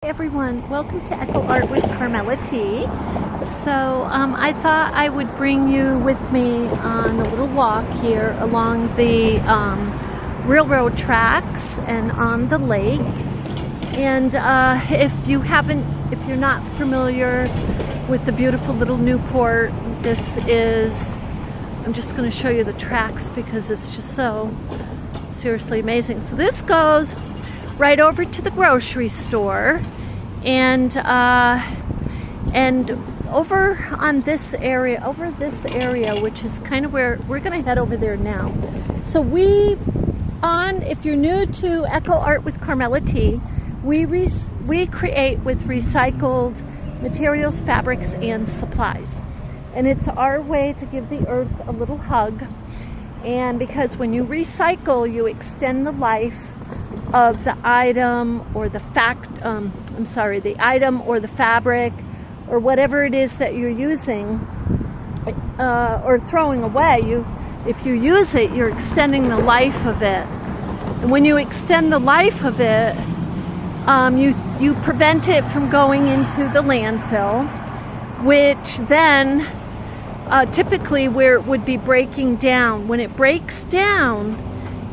Hey everyone, welcome to Echo Art with Carmella-T. So I thought I would bring you with me on a little walk here along the railroad tracks and on the lake. And if you're not familiar with the beautiful little Newport, I'm just going to show you the tracks because it's just so seriously amazing. So this goes right over to the grocery store, and over on this area, which is kind of where we're going to head over there now. So if you're new to Echo Art with Carmella-T, we create with recycled materials, fabrics, and supplies, and it's our way to give the earth a little hug. And because when you recycle, you extend the life of the item or the item or the fabric or whatever it is that you're using or throwing away. If you use it, you're extending the life of it. And when you extend the life of it, you prevent it from going into the landfill, which then typically where it would be breaking down. When it breaks down,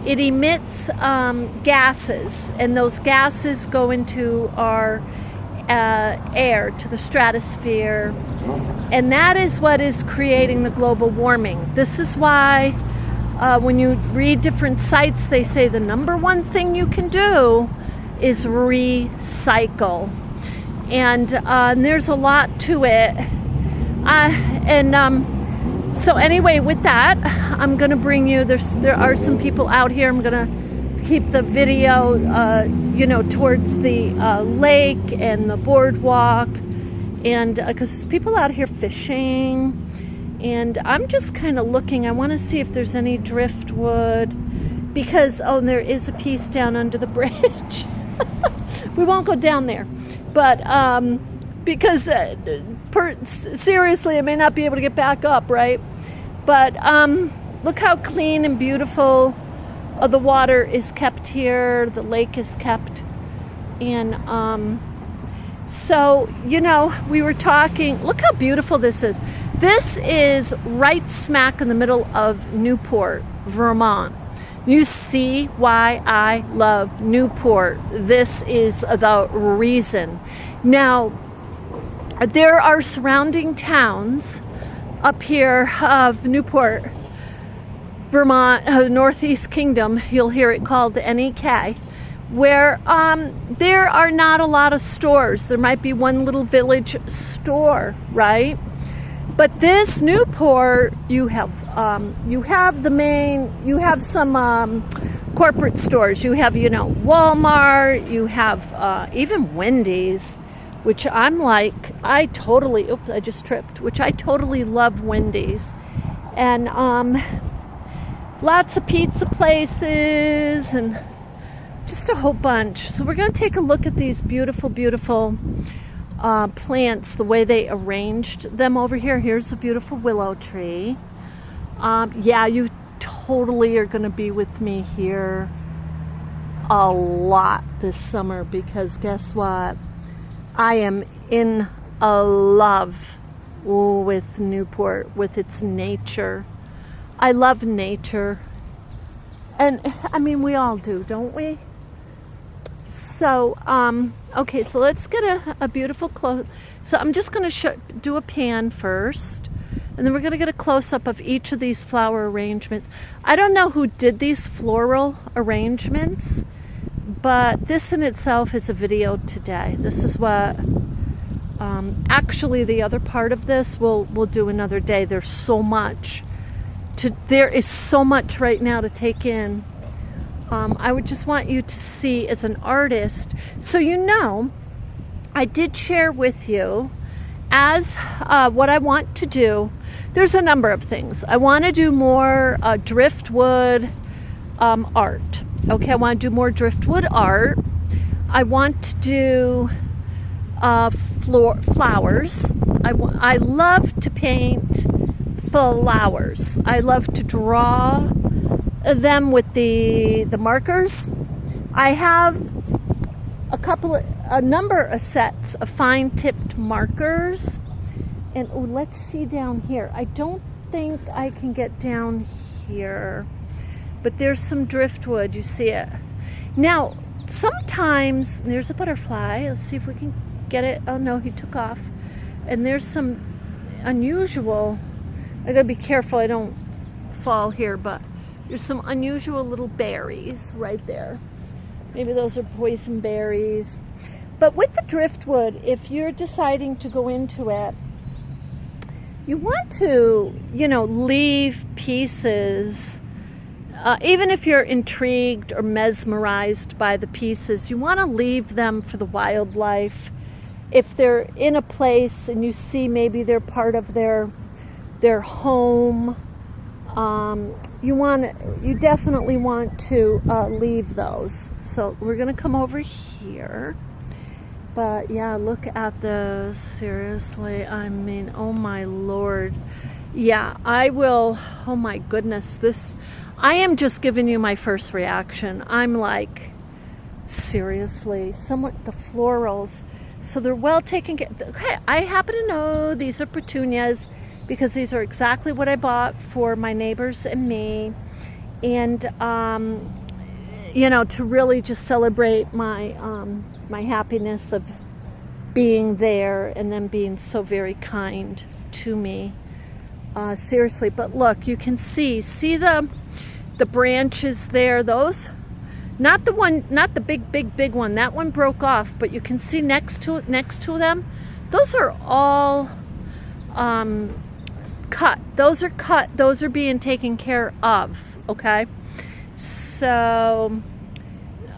it emits gases, and those gases go into our air, to the stratosphere, and that is what is creating the global warming. This is why when you read different sites, they say the number one thing you can do is recycle, and there's a lot to it. So anyway, with that, I'm going to bring you, there are some people out here. I'm going to keep the video, towards the lake and the boardwalk, and because there's people out here fishing, and I'm just kind of looking. I want to see if there's any driftwood, because, there is a piece down under the bridge. We won't go down there, but because seriously, I may not be able to get back up, right? But look how clean and beautiful the water is kept here. The lake is kept. And so, we were talking, look how beautiful this is. This is right smack in the middle of Newport, Vermont. You see why I love Newport. This is the reason. Now, there are surrounding towns up here of Newport, Vermont, Northeast Kingdom. You'll hear it called the NEK, where there are not a lot of stores. There might be one little village store, right? But this Newport, you have some corporate stores. You have, Walmart. You have even Wendy's, which I totally love Wendy's. And lots of pizza places and just a whole bunch. So we're going to take a look at these beautiful, beautiful plants, the way they arranged them over here. Here's a beautiful willow tree. You totally are going to be with me here a lot this summer, because guess what? I am in love with Newport, with its nature. I love nature. And I mean, we all do, don't we? So, okay, so let's get a beautiful close. So I'm just going to do a pan first, and then we're going to get a close-up of each of these flower arrangements. I don't know who did these floral arrangements, but this in itself is a video today. This is what, actually the other part of this we'll do another day. There's so much there is so much right now to take in. I would just want you to see as an artist. So I did share with you as what I want to do. There's a number of things. I want to do more driftwood art. Okay, I want to do more driftwood art. I want to do flowers. I love to paint flowers. I love to draw them with the markers. I have a couple of a number of sets of fine tipped markers. And oh, let's see down here. I don't think I can get down here, but there's some driftwood. You see it now. Sometimes there's a butterfly. Let's see if we can get it. Oh no, he took off. And there's some unusual, I gotta be careful I don't fall here, but there's some unusual little berries right there. Maybe those are poison berries. But with the driftwood, if you're deciding to go into it, you want to, you know, leave pieces. Even if you're intrigued or mesmerized by the pieces, you want to leave them for the wildlife. If they're in a place and you see maybe they're part of their home, you definitely want to leave those. So we're going to come over here. But yeah, look at this. Seriously, I mean, oh my Lord. Yeah, I will. Oh my goodness, this. I am just giving you my first reaction. I'm like, seriously, somewhat the florals. So they're well taken care. Okay, I happen to know these are petunias because these are exactly what I bought for my neighbors and me. And, you know, to really just celebrate my, my happiness of being there and them being so very kind to me. Seriously, but look, you can see the branches there, those, not the one, not the big one, that one broke off, but you can see next to them, those are all cut. Those are cut, those are being taken care of, okay? So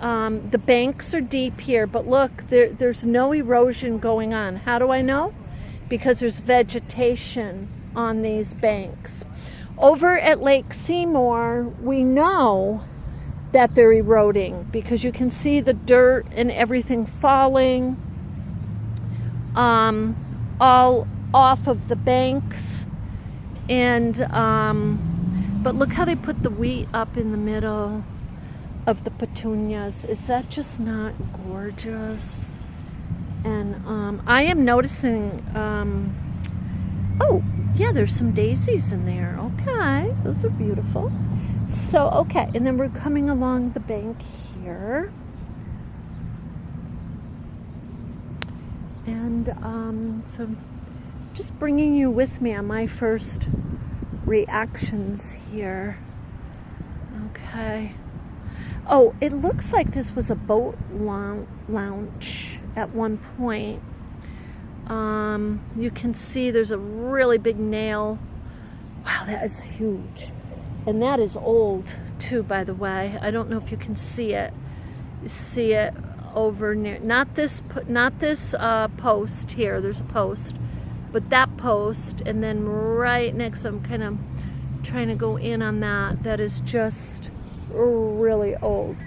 the banks are deep here, but look, there's no erosion going on. How do I know? Because there's vegetation on these banks. Over at Lake Seymour, we know that they're eroding because you can see the dirt and everything falling all off of the banks. And but look how they put the wheat up in the middle of the petunias. Is that just not gorgeous? And I am noticing, oh yeah, there's some daisies in there. Okay, those are beautiful. So okay, and then we're coming along the bank here, and so just bringing you with me on my first reactions here. Okay. Oh, it looks like this was a boat launch at one point. You can see there's a really big nail. Wow, that is huge. And that is old too, by the way. I don't know if you can see it. You see it over near, not this post here, there's a post, but that post, and then right next, I'm kind of trying to go in on that. That is just really old.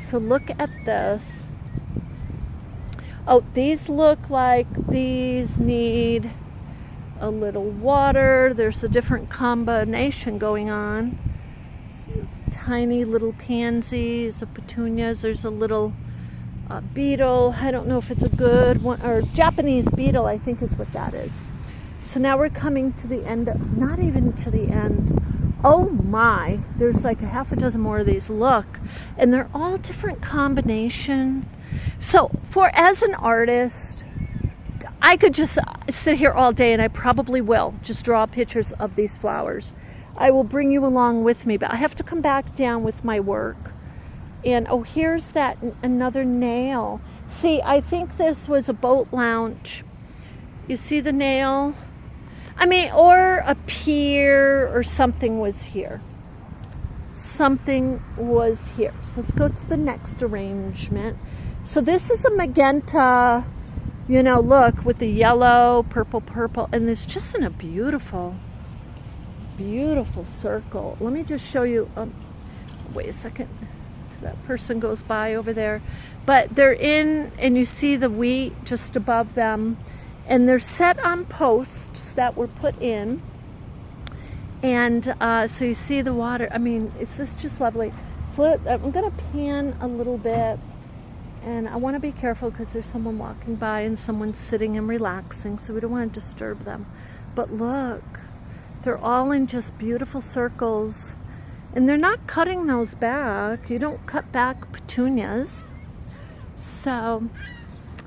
So look at this. Oh, these look like these need a little water. There's a different combination going on. Tiny little pansies of petunias. There's a little beetle. I don't know if it's a good one, or Japanese beetle, I think is what that is. So now we're coming to the end, not even to the end. Oh my, there's like a half a dozen more of these. Look, and they're all different combination. So as an artist, I could just sit here all day, and I probably will just draw pictures of these flowers. I will bring you along with me, but I have to come back down with my work. And oh, here's that another nail. See, I think this was a boat launch. You see the nail? I mean, or a pier or something was here. Something was here. So let's go to the next arrangement. So this is a magenta, you know, look, with the yellow, purple, and it's just in a beautiful circle. Let me just show you, wait a second, that person goes by over there. But they're in, and you see the wheat just above them, and they're set on posts that were put in. And so you see the water. I mean, is this just lovely? So I'm gonna pan a little bit, And I want to be careful because there's someone walking by and someone sitting and relaxing, so we don't want to disturb them. But look, they're all in just beautiful circles. And they're not cutting those back. You don't cut back petunias. So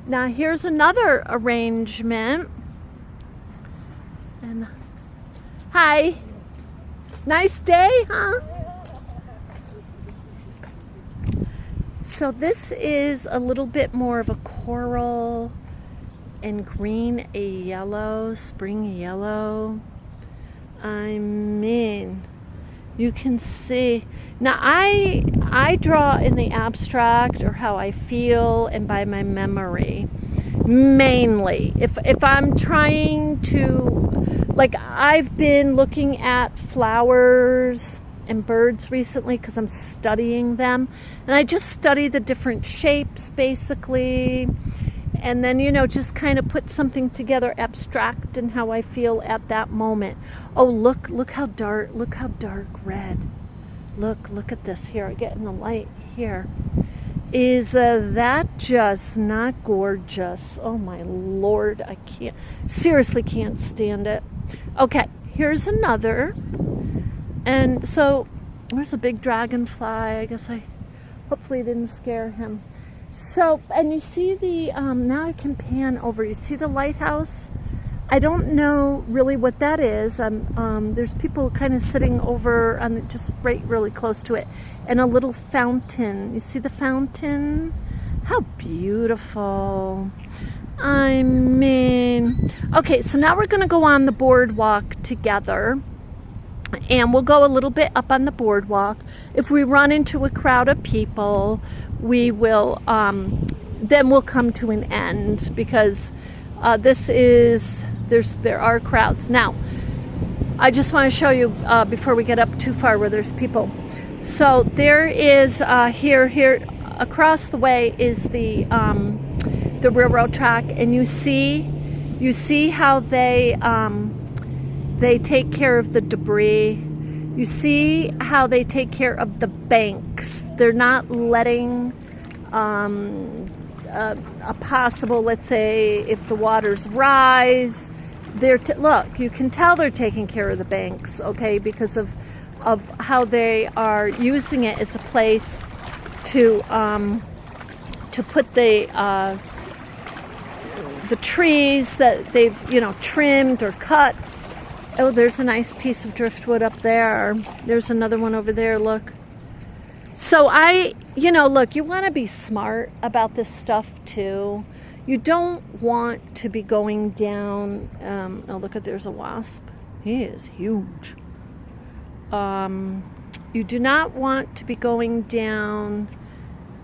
now here's another arrangement. And hi. Nice day, huh? So this is a little bit more of a coral and green, a yellow, spring yellow. I mean, you can see. Now I draw in the abstract or how I feel and by my memory. Mainly. If I'm trying to, like, I've been looking at flowers and birds recently because I'm studying them, and I just study the different shapes basically, and then, you know, just kind of put something together abstract and how I feel at that moment. Oh, look how dark red. Look at this here. I get in the light here. Is that just not gorgeous? Oh my Lord, I seriously can't stand it. Okay, here's another. And so there's a big dragonfly. I guess hopefully didn't scare him. So, and you see the, now I can pan over. You see the lighthouse? I don't know really what that is. There's people kind of sitting over on just really close to it. And a little fountain. You see the fountain? How beautiful. I mean, okay, so now we're going to go on the boardwalk together. And we'll go a little bit up on the boardwalk. If we run into a crowd of people, we will, then we'll come to an end because there are crowds. Now, I just want to show you before we get up too far where there's people. So there is here across the way is the railroad track, and you see how they take care of the debris. You see how they take care of the banks. They're not letting a possible, let's say, if the waters rise, look, you can tell they're taking care of the banks, okay, because of how they are using it as a place to put the trees that they've, you know, trimmed or cut. Oh, there's a nice piece of driftwood up there. There's another one over there, look. So you know, look, you want to be smart about this stuff too. You don't want to be going down, oh, look at, there's a wasp. He is huge. You do not want to be going down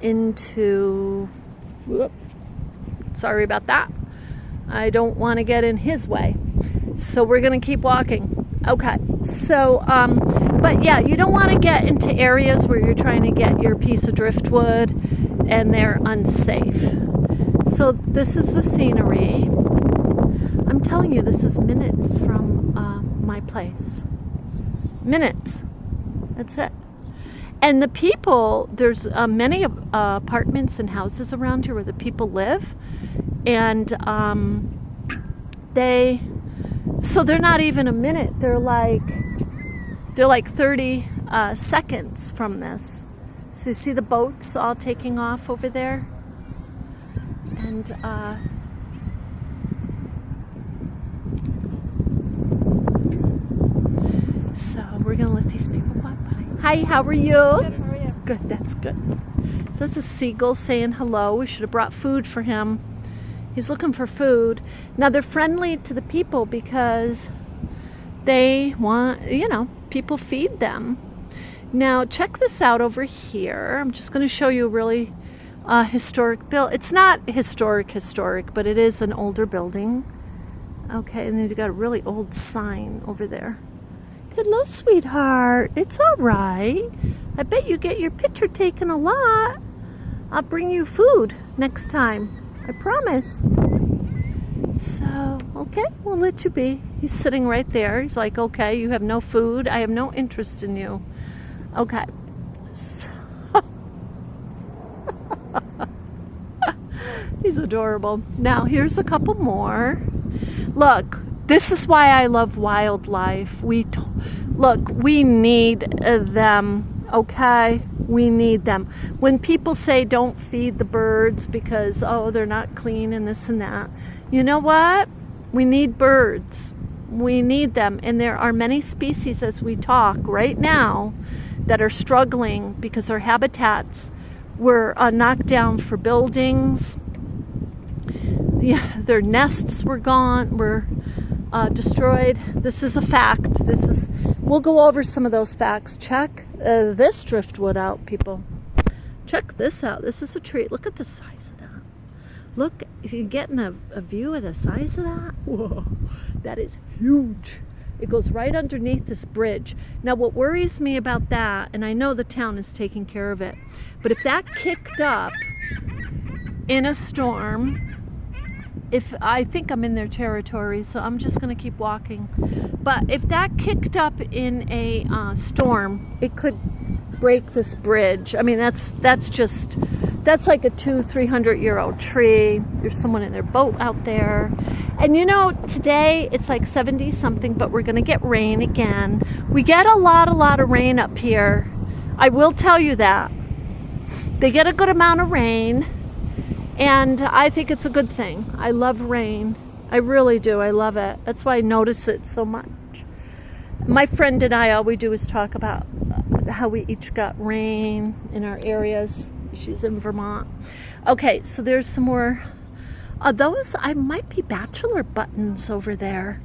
into, whoop, sorry about that. I don't want to get in his way. So we're going to keep walking. Okay, so, but yeah, you don't want to get into areas where you're trying to get your piece of driftwood and they're unsafe. So this is the scenery. I'm telling you, this is minutes from my place. Minutes. That's it. And the people, there's many apartments and houses around here where the people live. And so they're not even a minute. They're like 30 seconds from this. So you see the boats all taking off over there? And so we're gonna let these people walk by. Hi, how are you? Good, how are you? Good, that's good. So this is Seagull saying hello. We should have brought food for him. He's looking for food. Now they're friendly to the people because they want, you know, people feed them. Now check this out over here. I'm just going to show you a really historic build. It's not historic, but it is an older building. Okay, and then you've got a really old sign over there. Hello, sweetheart. It's all right. I bet you get your picture taken a lot. I'll bring you food next time. I promise. So, okay, we'll let you be. He's sitting right there. He's like, okay, you have no food. I have no interest in you. Okay. So He's adorable. Now here's a couple more. Look, this is why I love wildlife. Look, we need them, okay? We need them. When people say don't feed the birds because, oh, they're not clean and this and that, you know what? We need birds. We need them. And there are many species as we talk right now that are struggling because their habitats were knocked down for buildings. Yeah, their nests were gone, were destroyed. This is a fact. We'll go over some of those facts. Check this driftwood out, people. Check this out. This is a tree. Look at the size of that. Look, if you're getting a view of the size of that, whoa, that is huge. It goes right underneath this bridge. Now, what worries me about that, and I know the town is taking care of it, but if that kicked up in a storm, I think I'm in their territory, so I'm just going to keep walking. But if that kicked up in a storm, it could break this bridge. I mean, that's like a 200-300-year-old tree. There's someone in their boat out there. And you know, today it's like 70 something, but we're going to get rain again. We get a lot of rain up here. I will tell you that. They get a good amount of rain. And I think it's a good thing. I love rain. I really do. I love it. That's why I notice it so much. My friend and I, all we do is talk about how we each got rain in our areas. She's in Vermont. Okay, so there's some more. Those might be bachelor buttons over there.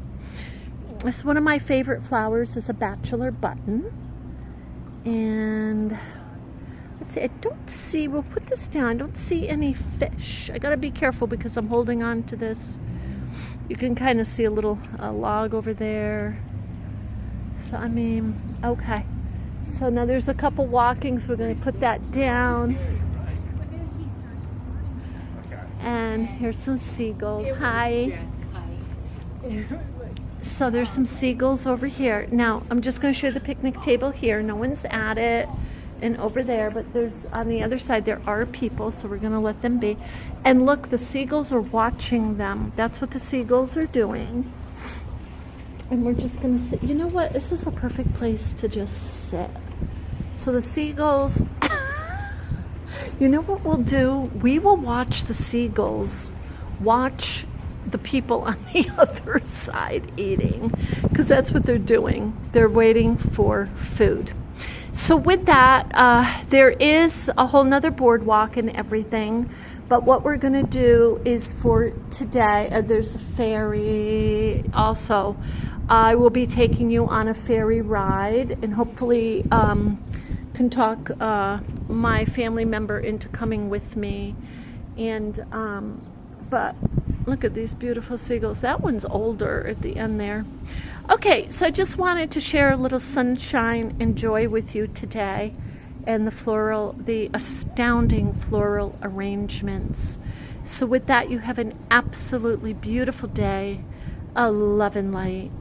It's one of my favorite flowers is a bachelor button. And let's see, I don't see, we'll put this down, I don't see any fish. I gotta be careful because I'm holding on to this. You can kind of see a little log over there. So, I mean, okay. So now there's a couple walkings, we're gonna put that down. And here's some seagulls, hi. So there's some seagulls over here. Now, I'm just gonna show you the picnic table here. No one's at it. And over there, but there's on the other side there are people, so we're gonna let them be. And look, the seagulls are watching them. That's what the seagulls are doing. And we're just gonna sit. You know what? This is a perfect place to just sit. So the seagulls, you know what we'll do? We will watch the seagulls watch the people on the other side eating, because that's what they're doing. They're waiting for food. So with that, there is a whole nother boardwalk and everything, but what we're going to do is for today, there's a ferry also. I will be taking you on a ferry ride and hopefully can talk my family member into coming with me. And but look at these beautiful seagulls. That one's older at the end there. Okay, so I just wanted to share a little sunshine and joy with you today, and the astounding floral arrangements. So with that, you have an absolutely beautiful day. Love and light.